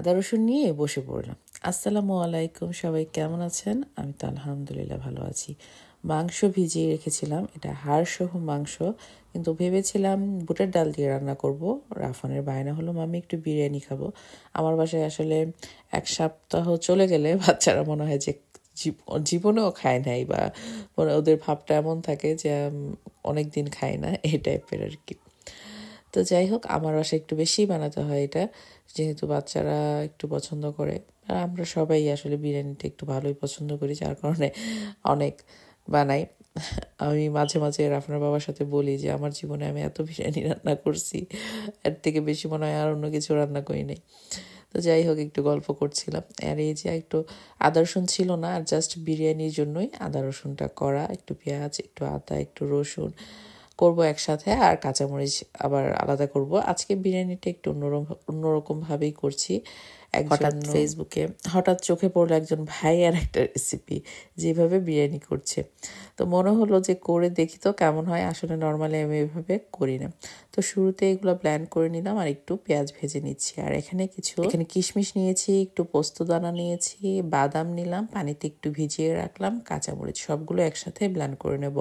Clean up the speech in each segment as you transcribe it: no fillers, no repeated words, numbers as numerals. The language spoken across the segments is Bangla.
আদা রসুন নিয়ে বসে পড়লাম। আসসালামু আলাইকুম, সবাই কেমন আছেন? আমি তো আলহামদুলিল্লাহ ভালো আছি। মাংস ভিজিয়ে রেখেছিলাম, এটা হাড়সহ মাংস, কিন্তু ভেবেছিলাম বুটের ডাল দিয়ে রান্না করব। রাফানের বায়না হলো মামি একটু বিরিয়ানি খাবো। আমার বাসায় আসলে এক সপ্তাহ চলে গেলে বাচ্চারা মনে হয় যে জীবনেও খায় নাই, বা ওদের ভাবটা এমন থাকে যে অনেক দিন খায় না, এই টাইপের আর কি। তো যাই হোক, আমার বাসায় একটু বেশি বানাতে হয় এটা, যেহেতু বাচ্চারা একটু পছন্দ করে। আর আমরা সবাই আসলে বিরিয়ানিটা একটু ভালোই পছন্দ করি, যার কারণে অনেক বানাই। আমি মাঝে মাঝে রাফনার বাবার সাথে বলি যে আমার জীবনে আমি এত বিরিয়ানি রান্না করছি, এর থেকে বেশি মনে হয় আর অন্য কিছু রান্না করি নাই। তো যাই হোক, একটু গল্প করছিলাম। আর এই যে একটু আদা রসুন ছিল না, আর জাস্ট বিরিয়ানির জন্যই আদা রসুনটা করা, একটু পেঁয়াজ, একটু আদা, একটু রসুন করব একসাথে, আর কাঁচামরিচ আবার আলাদা করব। আজকে বিরিয়ানিটা একটু অন্যরকম ভাবেই করছি। হঠাৎ ফেসবুকে হঠাৎ চোখে পড়লো একজন ভাই আর একটা রেসিপি, যেভাবে বিরিয়ানি করছে। তো মনে হলো যে করে দেখি তো কেমন হয়। আসলে নর্মালি আমি এভাবে করি না। তো শুরুতে এগুলো ব্লেন্ড করে নিলাম, আর একটু পেঁয়াজ ভেজে নিচ্ছি। আর এখানে কিশমিশ নিয়েছি, একটু পোস্তদানা নিয়েছি, বাদাম নিলাম, পানিতে একটু ভিজিয়ে রাখলাম, কাঁচামরিচ, সবগুলো একসাথে ব্লেন্ড করে নেব।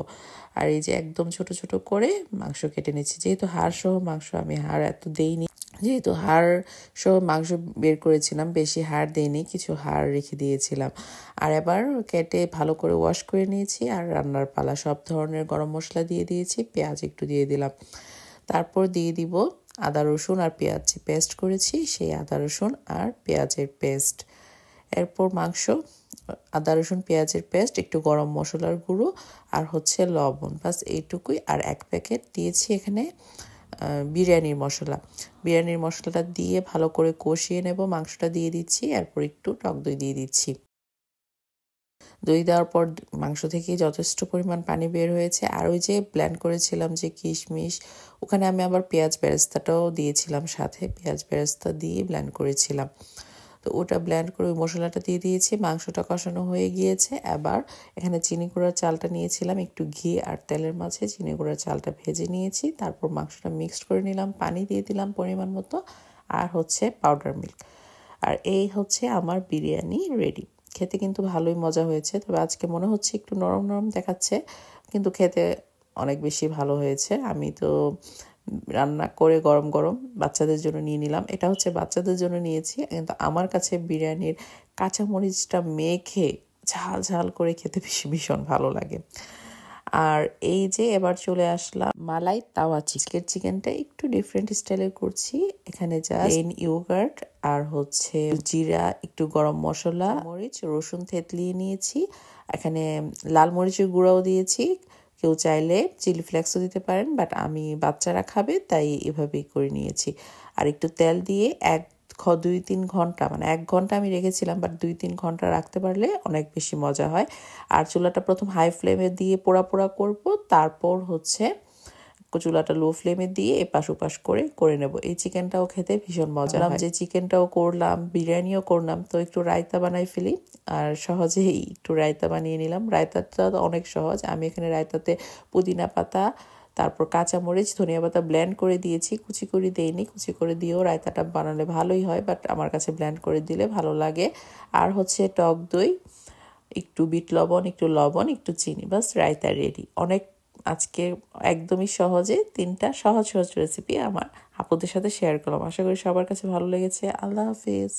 আর এই যে একদম ছোট ছোট করে মাংস কেটে নিচ্ছি। যেহেতু হাড় সহ মাংস, আমি হাড় এত দেইনি, যেহেতু হাড় সহ মাংস বের করেছিলাম, বেশি হাড় দেইনি, কিছু হাড় রেখে দিয়েছিলাম। আর এবার কেটে ভালো করে ওয়াশ করে নিয়েছি। আর রান্নার পালা, সব ধরনের গরম মশলা দিয়ে দিয়েছি, পেঁয়াজ একটু দিয়ে দিলাম। তারপর দিয়ে দিব আদা রসুন আর পেঁয়াজ পেস্ট করেছি, সেই আদা রসুন আর পেঁয়াজের পেস্ট। এরপর মাংস, আদা রসুন পেঁয়াজের পেস্ট, একটু গরম মশলার গুঁড়ো, আর হচ্ছে লবণ, বাস এইটুকুই। আর এক প্যাকেট দিয়েছি এখানে বিরিয়ানির মশলা। বিরিয়ানির মশলাটা দিয়ে ভালো করে কষিয়ে নেব। মাংসটা দিয়ে দিচ্ছি, এরপর একটু টক দই দিয়ে দিচ্ছি। দই দেওয়ার পর মাংস থেকে যথেষ্ট পরিমাণ পানি বের হয়েছে। আর ওই যে ব্লেন্ড করেছিলাম যে কিশমিশ, ওখানে আমি আবার পেঁয়াজ বেরেস্তাটাও দিয়েছিলাম সাথে, পেঁয়াজ বেরেস্তা দিয়ে ব্লেন্ড করেছিলাম। তো ওটা ব্লেন্ড করে ওই মশলাটা দিয়ে দিয়েছি। মাংসটা কষানো হয়ে গিয়েছে। এবার এখানে চিনি গুঁড়ার চালটা নিয়েছিলাম, একটু ঘি আর তেলের মাঝে চিনি গুঁড়ার চালটা ভেজে নিয়েছি। তারপর মাংসটা মিক্সড করে নিলাম, পানি দিয়ে দিলাম পরিমাণ মতো, আর হচ্ছে পাউডার মিল্ক। আর এই হচ্ছে আমার বিরিয়ানি রেডি। খেতে কিন্তু ভালোই মজা হয়েছে, তবে আজকে মনে হচ্ছে একটু নরম নরম দেখাচ্ছে, কিন্তু খেতে অনেক বেশি ভালো হয়েছে। আমি তো রান্না করে গরম গরম বাচ্চাদের জন্য নিয়ে নিলাম। এটা হচ্ছে বাচ্চাদের জন্য নিয়েছি, কিন্তু আমার কাছে বিরিয়ানির কাঁচামরিচটা মেখে ঝাল ঝাল করে খেতে ভীষণ ভালো লাগে। আর এই যে এবার চলে আসলাম মালাই তাওয়া চিকেনটা একটু ডিফারেন্ট স্টাইলের করছি। এখানে প্লেন ইয়োগার্ট আর হচ্ছে জিরা, একটু গরম মশলা, মরিচ, রসুন থেতলিয়ে নিয়েছি। এখানে লাল মরিচের গুঁড়াও দিয়েছি, কেউ চাইলে চিলি ফ্লেক্সও দিতে পারেন, বাট আমি বাচ্চারা খাবে তাই এভাবেই করে নিয়েছি। আর একটু তেল দিয়ে 2-3 ঘন্টা, মানে 1 ঘন্টা আমি রেখেছিলাম, বাট 2-3 ঘন্টা রাখতে পারলে অনেক বেশি মজা হয়। আর চুলাটা প্রথম হাই ফ্লেমে দিয়ে পোড়া পোড়া করব, তারপর হচ্ছে চুলাটা লো ফ্লেমে দিয়ে এপাশ ওপাশ করে নেব। এই চিকেনটাও খেতে ভীষণ মজা হয়। যে চিকেনটাও করলাম, বিরিয়ানিও করলাম, তো একটু রায়তা বানাই ফেলি। আর সহজেই একটু রায়তা বানিয়ে নিলাম। রায়তাটা অনেক সহজ। আমি এখানে রায়তাতে পুদিনা পাতা, তারপর কাঁচামরিচ, ধনিয়া পাতা ব্লেন্ড করে দিয়েছি, কুচি করে দেইনি। কুচি করে দিয়েও রায়তাটা বানালে ভালোই হয়, বাট আমার কাছে ব্লেন্ড করে দিলে ভালো লাগে। আর হচ্ছে টক দই, একটু বিট লবণ, একটু লবণ, একটু চিনি, বাস রায়তা রেডি। অনেক আজকে একদমই সহজে 3টা সহজ রেসিপি আমার আপুদের সাথে শেয়ার করলাম। আশা করি সবার কাছে ভালো লেগেছে। আল্লাহ হাফিজ।